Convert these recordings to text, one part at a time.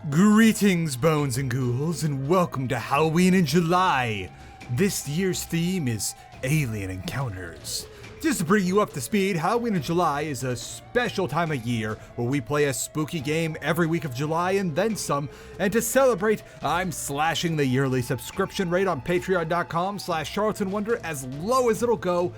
Greetings, bones and ghouls, and welcome to Halloween in July. This year's theme is alien encounters. Just to bring you up to speed, Halloween in July is a special time of year where we play a spooky game every week of July and then some. And to celebrate, I'm slashing the yearly subscription rate on patreon.com/charlatanwonder as low as it'll go,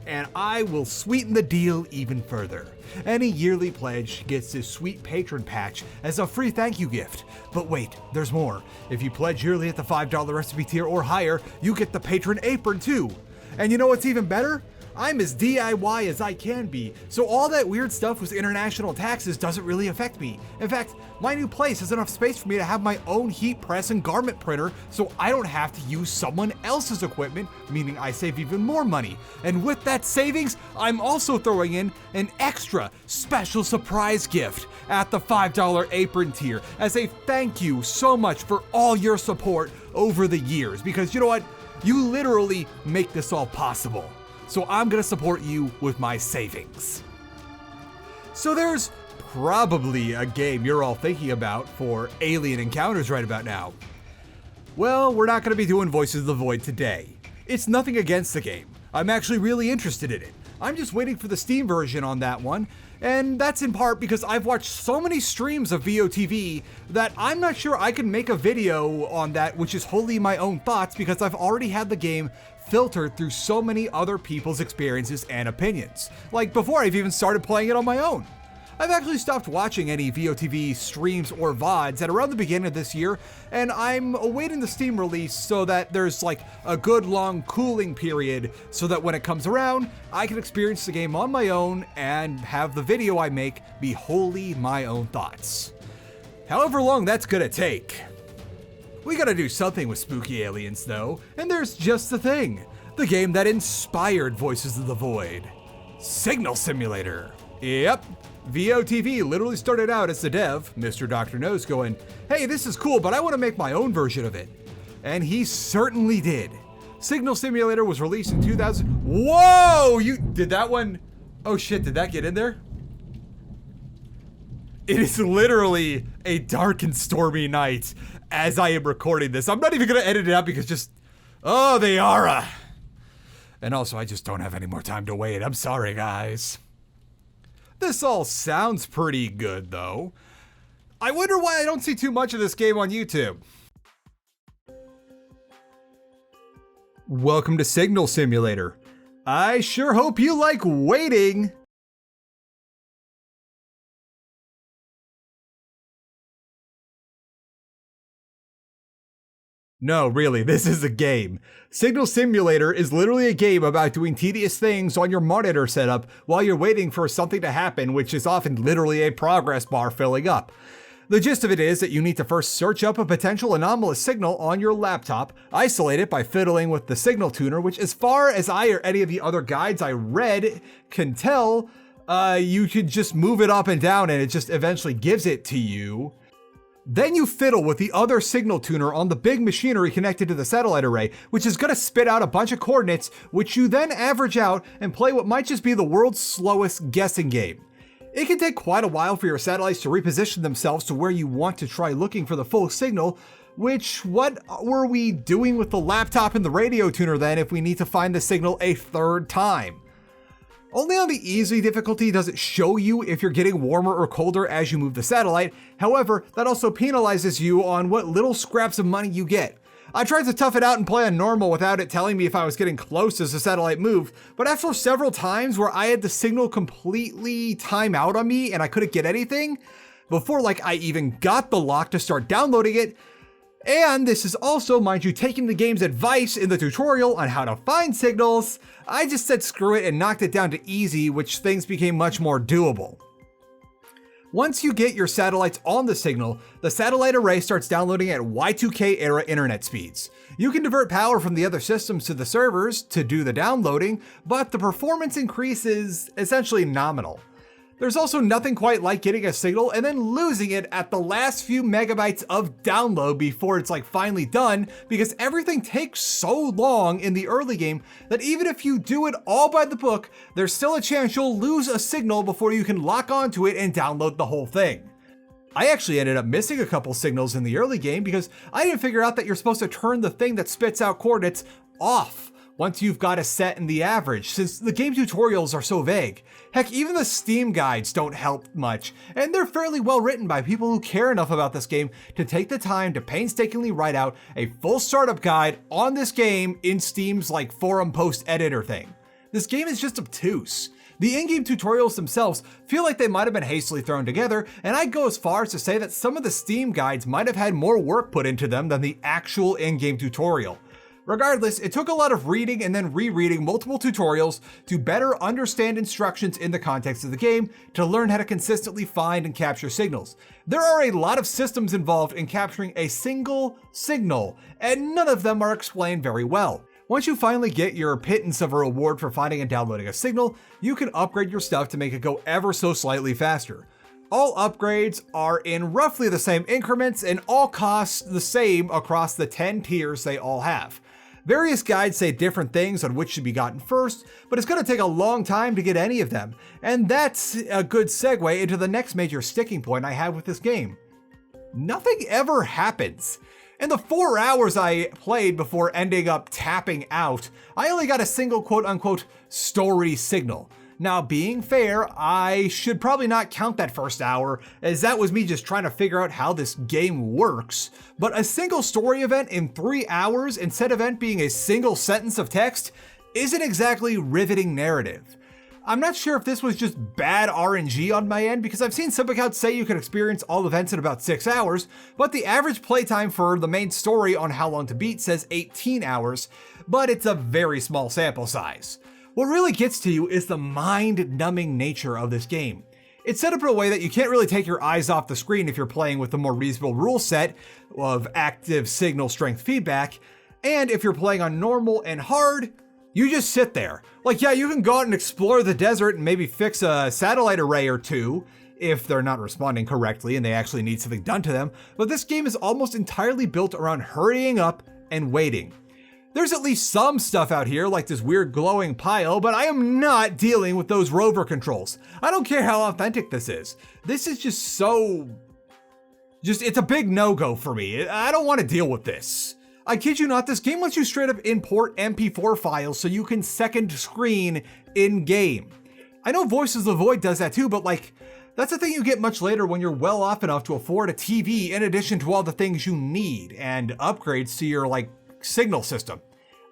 and I will sweeten the deal even further. Any yearly pledge gets this sweet patron patch as a free thank you gift. But wait, there's more. If you pledge yearly at the $5 recipe tier or higher, you get the patron apron too. And you know what's even better? I'm as DIY as I can be, so all that weird stuff with international taxes doesn't really affect me. In fact, my new place has enough space for me to have my own heat press and garment printer, so I don't have to use someone else's equipment, meaning I save even more money. And with that savings, I'm also throwing in an extra special surprise gift at the $5 apron tier as a thank you so much for all your support over the years, because you know what? You literally make this all possible. So I'm gonna support you with my savings. So there's probably a game you're all thinking about for alien encounters right about now. Well, we're not gonna be doing Voices of the Void today. It's nothing against the game. I'm actually really interested in it. I'm just waiting for the Steam version on that one, and that's in part because I've watched so many streams of VOTV that I'm not sure I can make a video on that which is wholly my own thoughts because I've already had the game filtered through so many other people's experiences and opinions. Like before I've even started playing it on my own. I've actually stopped watching any VOTV streams or VODs at around the beginning of this year, and I'm awaiting the Steam release so that there's like a good long cooling period so that when it comes around, I can experience the game on my own and have the video I make be wholly my own thoughts. However long that's gonna take. We gotta do something with spooky aliens though, and there's just the thing. The game that inspired Voices of the Void. Signal Simulator. Yep. VOTV literally started out as the dev, Mr. Dr. Nose, going, hey, this is cool, but I want to make my own version of it. And he certainly did. Signal Simulator was released in 2000. Whoa! You did that one? Oh shit, did that get in there? It is literally a dark and stormy night as I am recording this. I'm not even gonna edit it out because just, oh, they are. And also, I just don't have any more time to wait. I'm sorry, guys. This all sounds pretty good, though. I wonder why I don't see too much of this game on YouTube. Welcome to Signal Simulator. I sure hope you like waiting. No, really, this is a game. Signal Simulator is literally a game about doing tedious things on your monitor setup while you're waiting for something to happen, which is often literally a progress bar filling up. The gist of it is that you need to first search up a potential anomalous signal on your laptop, isolate it by fiddling with the signal tuner, which as far as I or any of the other guides I read can tell, you could just move it up and down and it just eventually gives it to you. Then you fiddle with the other signal tuner on the big machinery connected to the satellite array, which is gonna spit out a bunch of coordinates, which you then average out and play what might just be the world's slowest guessing game. It can take quite a while for your satellites to reposition themselves to where you want to try looking for the full signal, which what were we doing with the laptop and the radio tuner then if we need to find the signal a third time? Only on the easy difficulty does it show you if you're getting warmer or colder as you move the satellite. However, that also penalizes you on what little scraps of money you get. I tried to tough it out and play on normal without it telling me if I was getting close as the satellite moved, but after several times where I had the signal completely time out on me and I couldn't get anything, before like I even got the lock to start downloading it, and this is also, mind you, taking the game's advice in the tutorial on how to find signals, I just said screw it and knocked it down to easy, which things became much more doable. Once you get your satellites on the signal, the satellite array starts downloading at Y2K era internet speeds. You can divert power from the other systems to the servers to do the downloading, but the performance increase is essentially nominal. There's also nothing quite like getting a signal and then losing it at the last few megabytes of download before it's like finally done, because everything takes so long in the early game that even if you do it all by the book, there's still a chance you'll lose a signal before you can lock onto it and download the whole thing. I actually ended up missing a couple signals in the early game because I didn't figure out that you're supposed to turn the thing that spits out coordinates off once you've got a set in the average, since the game tutorials are so vague. Heck, even the Steam guides don't help much, and they're fairly well written by people who care enough about this game to take the time to painstakingly write out a full startup guide on this game in Steam's like forum post editor thing. This game is just obtuse. The in-game tutorials themselves feel like they might have been hastily thrown together, and I'd go as far as to say that some of the Steam guides might have had more work put into them than the actual in-game tutorial. Regardless, it took a lot of reading and then rereading multiple tutorials to better understand instructions in the context of the game to learn how to consistently find and capture signals. There are a lot of systems involved in capturing a single signal, and none of them are explained very well. Once you finally get your pittance of a reward for finding and downloading a signal, you can upgrade your stuff to make it go ever so slightly faster. All upgrades are in roughly the same increments and all cost the same across the 10 tiers they all have. Various guides say different things on which should be gotten first, but it's going to take a long time to get any of them. And that's a good segue into the next major sticking point I have with this game. Nothing ever happens. In the 4 hours I played before ending up tapping out, I only got a single quote-unquote story signal. Now, being fair, I should probably not count that first hour, as that was me just trying to figure out how this game works. But a single story event in 3 hours, and said event being a single sentence of text, isn't exactly riveting narrative. I'm not sure if this was just bad RNG on my end, because I've seen some accounts say you can experience all events in about 6 hours, but the average playtime for the main story on How Long to Beat says 18 hours, but it's a very small sample size. What really gets to you is the mind-numbing nature of this game. It's set up in a way that you can't really take your eyes off the screen if you're playing with a more reasonable rule set of active signal strength feedback, and if you're playing on normal and hard, you just sit there. Like, yeah, you can go out and explore the desert and maybe fix a satellite array or two if they're not responding correctly and they actually need something done to them, but this game is almost entirely built around hurrying up and waiting. There's at least some stuff out here, like this weird glowing pile, but I am not dealing with those rover controls. I don't care how authentic this is. This is just it's a big no-go for me. I don't want to deal with this. I kid you not, this game lets you straight up import MP4 files so you can second screen in-game. I know Voices of the Void does that too, but like, that's a thing you get much later when you're well off enough to afford a TV in addition to all the things you need and upgrades to your like signal system.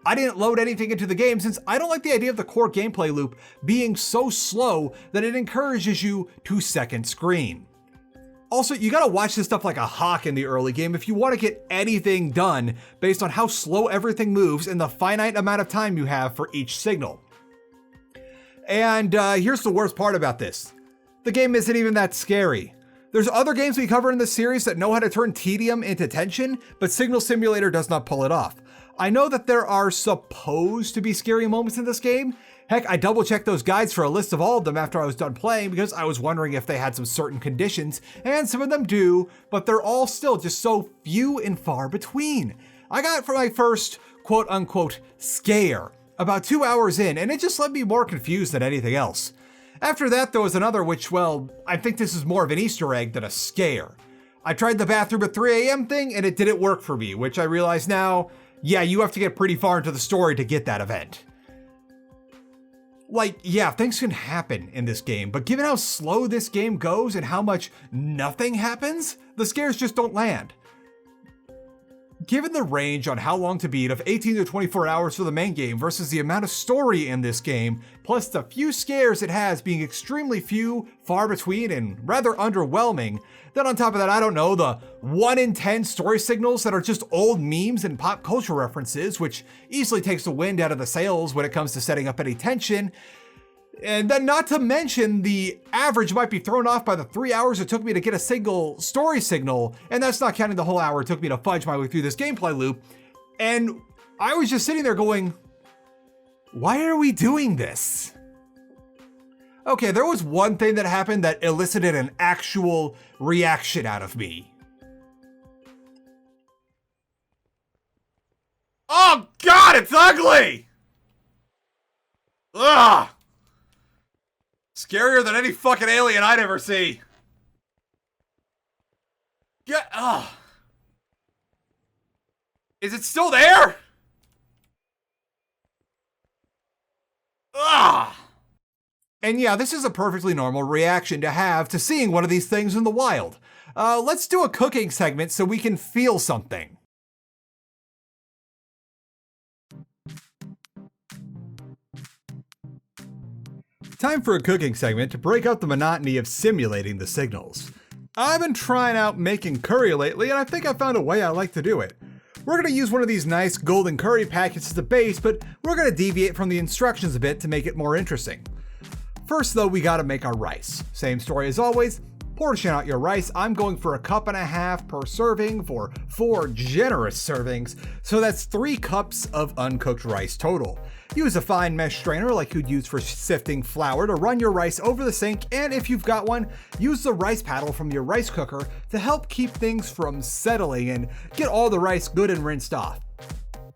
I didn't load anything into the game since I don't like the idea of the core gameplay loop being so slow that it encourages you to second screen. Also, you gotta watch this stuff like a hawk in the early game if you want to get anything done based on how slow everything moves and the finite amount of time you have for each signal. And here's the worst part about this. The game isn't even that scary. There's other games we cover in this series that know how to turn tedium into tension, but Signal Simulator does not pull it off. I know that there are supposed to be scary moments in this game. Heck, I double checked those guides for a list of all of them after I was done playing because I was wondering if they had some certain conditions, and some of them do, but they're all still just so few and far between. I got for my first quote-unquote scare about 2 hours in, and it just left me more confused than anything else. After that, there was another which, well, I think this is more of an Easter egg than a scare. I tried the bathroom at 3 a.m. thing, and it didn't work for me, which I realize now, yeah, you have to get pretty far into the story to get that event. Like, yeah, things can happen in this game, but given how slow this game goes and how much nothing happens, the scares just don't land. Given the range on How Long to Beat of 18 to 24 hours for the main game versus the amount of story in this game, plus the few scares it has being extremely few, far between, and rather underwhelming, then on top of that, I don't know, the 1 in 10 story signals that are just old memes and pop culture references, which easily takes the wind out of the sails when it comes to setting up any tension. And then not to mention the average might be thrown off by the 3 hours it took me to get a single story signal, and that's not counting the whole hour it took me to fudge my way through this gameplay loop. And I was just sitting there going, why are we doing this? Okay, there was one thing that happened that elicited an actual reaction out of me. Oh God, it's ugly! Ugh! Scarier than any fucking alien I'd ever see. Yeah. Is it still there? And yeah, this is a perfectly normal reaction to have to seeing one of these things in the wild. Let's do a cooking segment so we can feel something. Time for a cooking segment to break up the monotony of simulating the signals. I've been trying out making curry lately, and I think I found a way I like to do it. We're going to use one of these nice golden curry packets as a base, but we're going to deviate from the instructions a bit to make it more interesting. First though, we gotta make our rice. Same story as always, portion out your rice. I'm going for 1.5 cups per serving for 4 generous servings, so that's 3 cups of uncooked rice total. Use a fine mesh strainer like you'd use for sifting flour to run your rice over the sink, and if you've got one, use the rice paddle from your rice cooker to help keep things from settling and get all the rice good and rinsed off.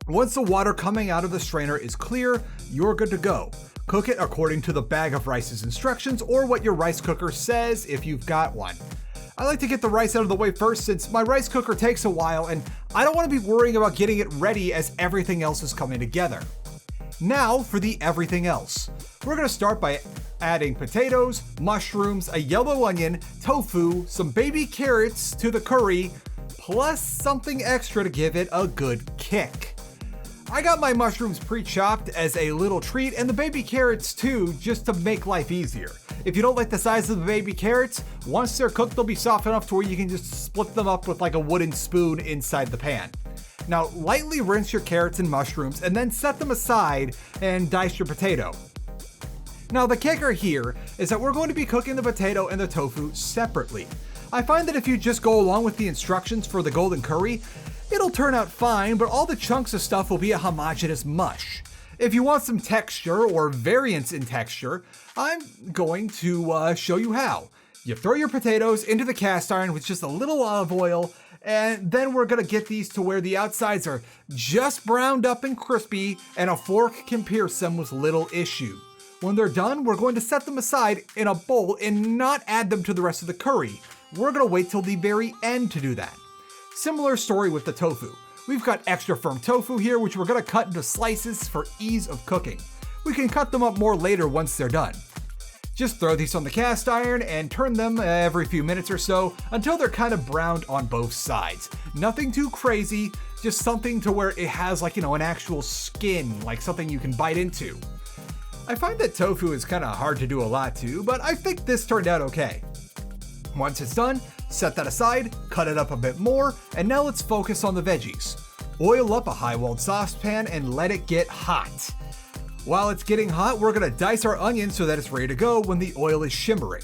Once the water coming out of the strainer is clear, you're good to go. Cook it according to the bag of rice's instructions or what your rice cooker says if you've got one. I like to get the rice out of the way first since my rice cooker takes a while and I don't want to be worrying about getting it ready as everything else is coming together. Now for the everything else. We're going to start by adding potatoes, mushrooms, a yellow onion, tofu, some baby carrots to the curry, plus something extra to give it a good kick. I got my mushrooms pre-chopped as a little treat and the baby carrots too, just to make life easier. If you don't like the size of the baby carrots, once they're cooked they'll be soft enough to where you can just split them up with like a wooden spoon inside the pan. Now lightly rinse your carrots and mushrooms and then set them aside and dice your potato. Now the kicker here is that we're going to be cooking the potato and the tofu separately. I find that if you just go along with the instructions for the golden curry, it'll turn out fine, but all the chunks of stuff will be a homogeneous mush. If you want some texture or variance in texture, I'm going to show you how. You throw your potatoes into the cast iron with just a little olive oil, and then we're gonna get these to where the outsides are just browned up and crispy, and a fork can pierce them with little issue. When they're done, we're going to set them aside in a bowl and not add them to the rest of the curry. We're gonna wait till the very end to do that. Similar story with the tofu. We've got extra firm tofu here, which we're gonna cut into slices for ease of cooking. We can cut them up more later once they're done. Just throw these on the cast iron and turn them every few minutes or so until they're kind of browned on both sides. Nothing too crazy, just something to where it has like, an actual skin, like something you can bite into. I find that tofu is kind of hard to do a lot to, but I think this turned out okay. Once it's done, set that aside, cut it up a bit more, and now let's focus on the veggies. Oil up a high-walled saucepan and let it get hot. While it's getting hot, we're gonna dice our onion so that it's ready to go when the oil is shimmering.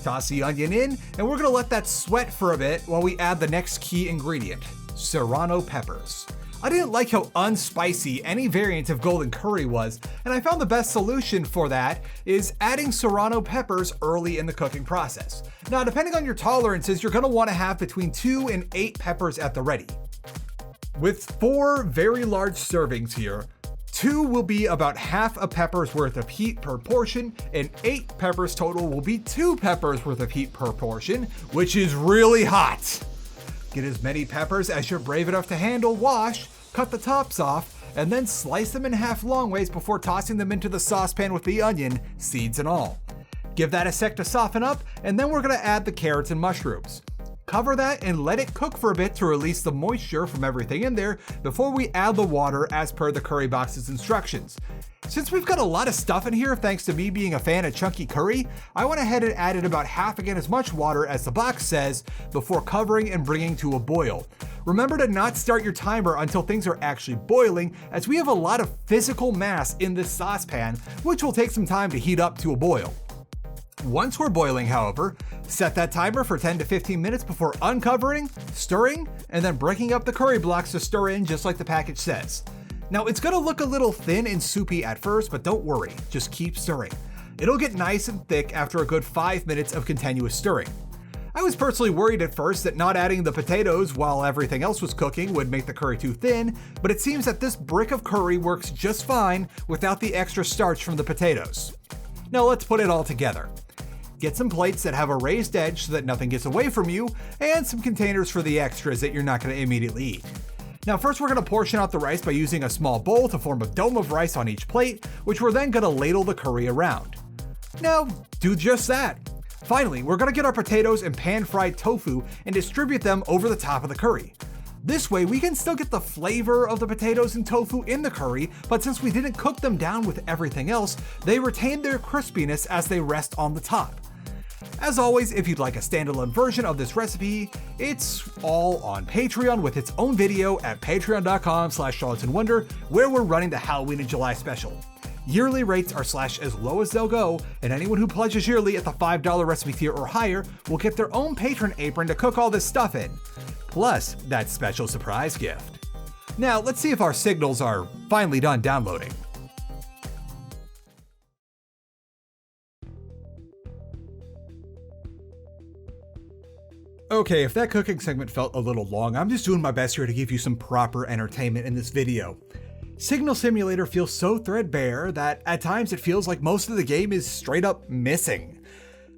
Toss the onion in, and we're gonna let that sweat for a bit while we add the next key ingredient, serrano peppers. I didn't like how unspicy any variant of golden curry was, and I found the best solution for that is adding serrano peppers early in the cooking process. Now, depending on your tolerances, you're gonna wanna have between 2 and 8 peppers at the ready. With 4 very large servings here, 2 will be about half a pepper's worth of heat per portion, and 8 peppers total will be 2 peppers worth of heat per portion, which is really hot. Get as many peppers as you're brave enough to handle, wash, cut the tops off, and then slice them in half long ways before tossing them into the saucepan with the onion, seeds and all. Give that a sec to soften up, and then we're gonna add the carrots and mushrooms. Cover that and let it cook for a bit to release the moisture from everything in there before we add the water as per the curry box's instructions. Since we've got a lot of stuff in here thanks to me being a fan of chunky curry, I went ahead and added about half again as much water as the box says before covering and bringing to a boil. Remember to not start your timer until things are actually boiling, as we have a lot of physical mass in this saucepan, which will take some time to heat up to a boil. Once we're boiling, however, set that timer for 10 to 15 minutes before uncovering, stirring, and then breaking up the curry blocks to stir in just like the package says. Now it's gonna look a little thin and soupy at first, but don't worry, just keep stirring. It'll get nice and thick after a good 5 minutes of continuous stirring. I was personally worried at first that not adding the potatoes while everything else was cooking would make the curry too thin, but it seems that this brick of curry works just fine without the extra starch from the potatoes. Now let's put it all together. Get some plates that have a raised edge so that nothing gets away from you, and some containers for the extras that you're not going to immediately eat. Now first we're going to portion out the rice by using a small bowl to form a dome of rice on each plate, which we're then going to ladle the curry around. Now do just that. Finally, we're going to get our potatoes and pan-fried tofu and distribute them over the top of the curry. This way we can still get the flavor of the potatoes and tofu in the curry, but since we didn't cook them down with everything else, they retain their crispiness as they rest on the top. As always, if you'd like a standalone version of this recipe, it's all on Patreon with its own video at patreon.com/charlatanwonder, where we're running the Halloween in July special. Yearly rates are slashed as low as they'll go, and anyone who pledges yearly at the $5 recipe tier or higher will get their own patron apron to cook all this stuff in, plus that special surprise gift. Now let's see if our signals are finally done downloading. Okay, if that cooking segment felt a little long, I'm just doing my best here to give you some proper entertainment in this video. Signal Simulator feels so threadbare that at times it feels like most of the game is straight up missing.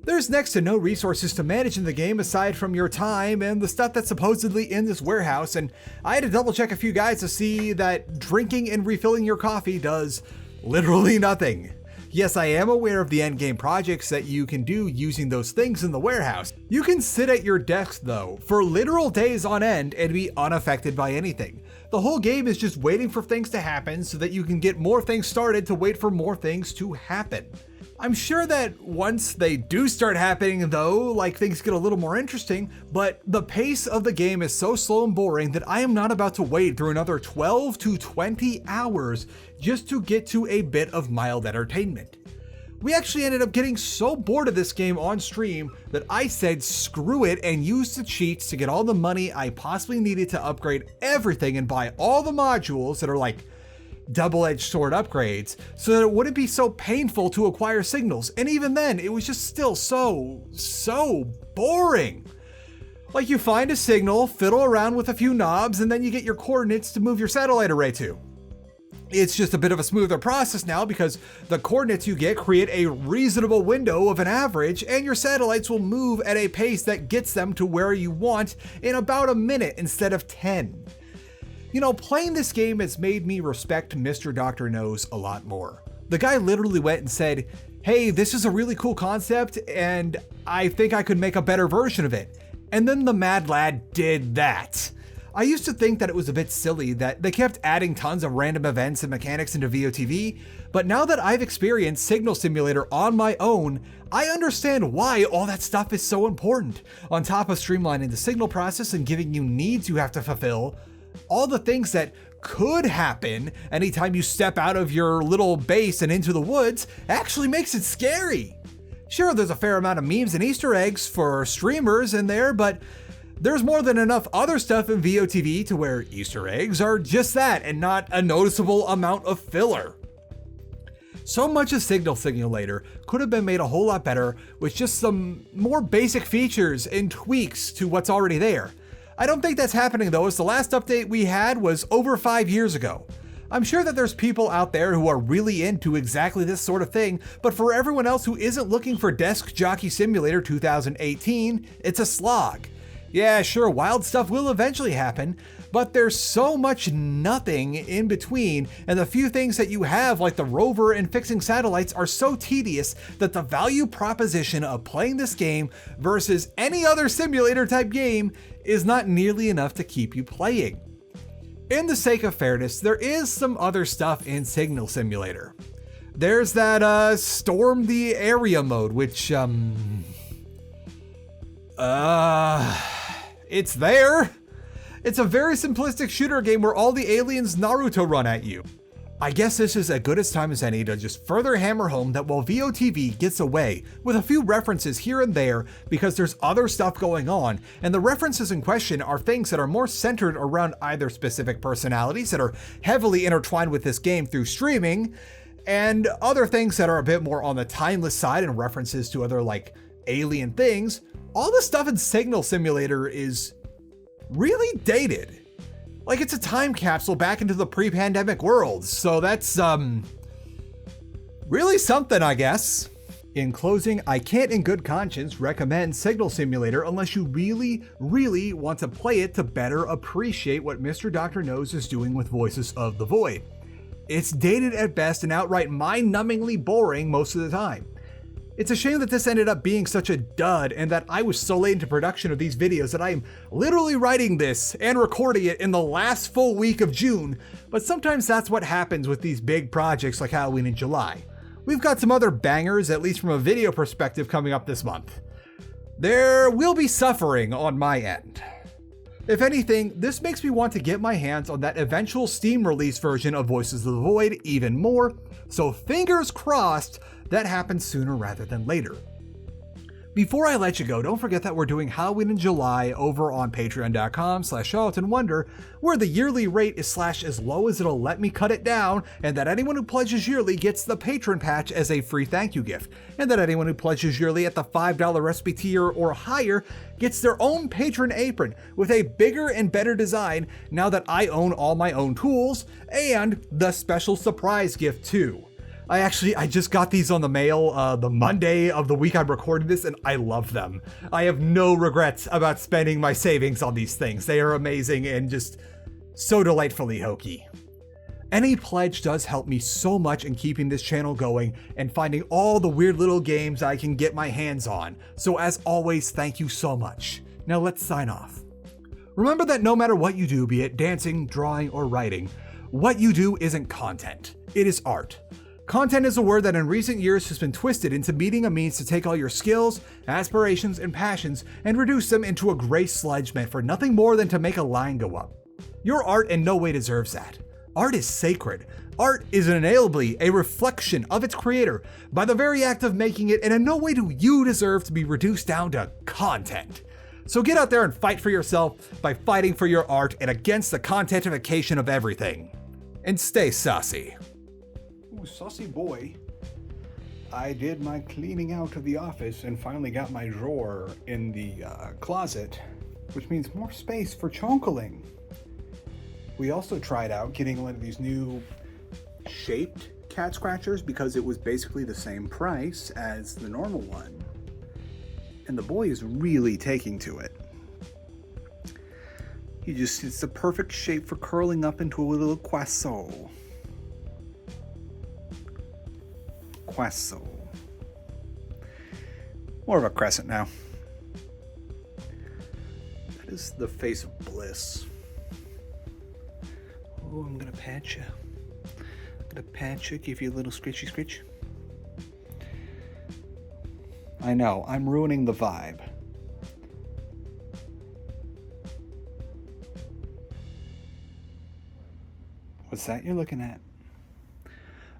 There's next to no resources to manage in the game aside from your time and the stuff that's supposedly in this warehouse, and I had to double check a few guides to see that drinking and refilling your coffee does literally nothing. Yes, I am aware of the endgame projects that you can do using those things in the warehouse. You can sit at your desk though, for literal days on end and be unaffected by anything. The whole game is just waiting for things to happen so that you can get more things started to wait for more things to happen. I'm sure that once they do start happening though, like things get a little more interesting, but the pace of the game is so slow and boring that I am not about to wait through another 12 to 20 hours just to get to a bit of mild entertainment. We actually ended up getting so bored of this game on stream that I said screw it and used the cheats to get all the money I possibly needed to upgrade everything and buy all the modules that are like double-edged sword upgrades so that it wouldn't be so painful to acquire signals. And even then, it was just still so boring. Like you find a signal, fiddle around with a few knobs, and then you get your coordinates to move your satellite array to. It's just a bit of a smoother process now because the coordinates you get create a reasonable window of an average, and your satellites will move at a pace that gets them to where you want in about a minute instead of 10. You know, playing this game has made me respect Mr. Dr. Knows a lot more. The guy literally went and said, hey, this is a really cool concept and I think I could make a better version of it. And then the mad lad did that. I used to think that it was a bit silly that they kept adding tons of random events and mechanics into VOTV, but now that I've experienced Signal Simulator on my own, I understand why all that stuff is so important. On top of streamlining the signal process and giving you needs you have to fulfill, all the things that could happen anytime you step out of your little base and into the woods actually makes it scary. Sure, there's a fair amount of memes and Easter eggs for streamers in there, but there's more than enough other stuff in VOTV to where Easter eggs are just that and not a noticeable amount of filler. So much of Signal Simulator could have been made a whole lot better with just some more basic features and tweaks to what's already there. I don't think that's happening though, as the last update we had was over 5 years ago. I'm sure that there's people out there who are really into exactly this sort of thing, but for everyone else who isn't looking for Desk Jockey Simulator 2018, it's a slog. Yeah, sure, wild stuff will eventually happen, but there's so much nothing in between, and the few things that you have, like the rover and fixing satellites, are so tedious that the value proposition of playing this game versus any other simulator type game is not nearly enough to keep you playing. In the sake of fairness, there is some other stuff in Signal Simulator. There's that Storm the Area mode, which it's there. It's a very simplistic shooter game where all the aliens Naruto run at you. I guess this is as good a time as any to just further hammer home that while VOTV gets away with a few references here and there because there's other stuff going on, and the references in question are things that are more centered around either specific personalities that are heavily intertwined with this game through streaming, and other things that are a bit more on the timeless side and references to other like alien things, all the stuff in Signal Simulator is really dated. Like it's a time capsule back into the pre-pandemic world, so that's really something, I guess. In closing, I can't in good conscience recommend Signal Simulator unless you really, really want to play it to better appreciate what Mr. Dr. Nose is doing with Voices of the Void. It's dated at best and outright mind-numbingly boring most of the time. It's a shame that this ended up being such a dud and that I was so late into production of these videos that I am literally writing this and recording it in the last full week of June, but sometimes that's what happens with these big projects like Halloween in July. We've got some other bangers, at least from a video perspective, coming up this month. There will be suffering on my end. If anything, this makes me want to get my hands on that eventual Steam release version of Voices of the Void even more, so fingers crossed that happens sooner rather than later. Before I let you go, don't forget that we're doing Halloween in July over on patreon.com/CharlatanWonder, where the yearly rate is slashed as low as it'll let me cut it down, and that anyone who pledges yearly gets the patron patch as a free thank you gift, and that anyone who pledges yearly at the $5 recipe tier or higher gets their own patron apron with a bigger and better design now that I own all my own tools, and the special surprise gift too. I just got these on the mail the Monday of the week I'm recording this, and I love them. I have no regrets about spending my savings on these things. They are amazing and just so delightfully hokey. Any pledge does help me so much in keeping this channel going and finding all the weird little games I can get my hands on. So as always, thank you so much. Now let's sign off. Remember that no matter what you do, be it dancing, drawing, or writing, what you do isn't content. It is art. Content is a word that in recent years has been twisted into meeting a means to take all your skills, aspirations, and passions and reduce them into a gray sludge meant for nothing more than to make a line go up. Your art in no way deserves that. Art is sacred. Art is inalienably a reflection of its creator by the very act of making it, and in no way do you deserve to be reduced down to content. So get out there and fight for yourself by fighting for your art and against the contentification of everything. And stay saucy. Ooh, saucy boy. I did my cleaning out of the office and finally got my drawer in the closet, which means more space for chonkling. We also tried out getting one of these new shaped cat scratchers because it was basically the same price as the normal one. And the boy is really taking to it. It's the perfect shape for curling up into a little croissant. More of a crescent now. That is the face of bliss. Oh, I'm gonna pat you. Give you a little scritchy scritch. I know, I'm ruining the vibe. What's that you're looking at?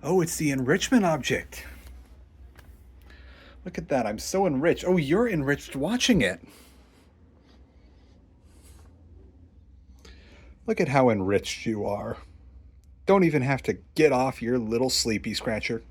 Oh, it's the enrichment object. Look at that, I'm so enriched. Oh, you're enriched watching it. Look at how enriched you are. Don't even have to get off your little sleepy scratcher.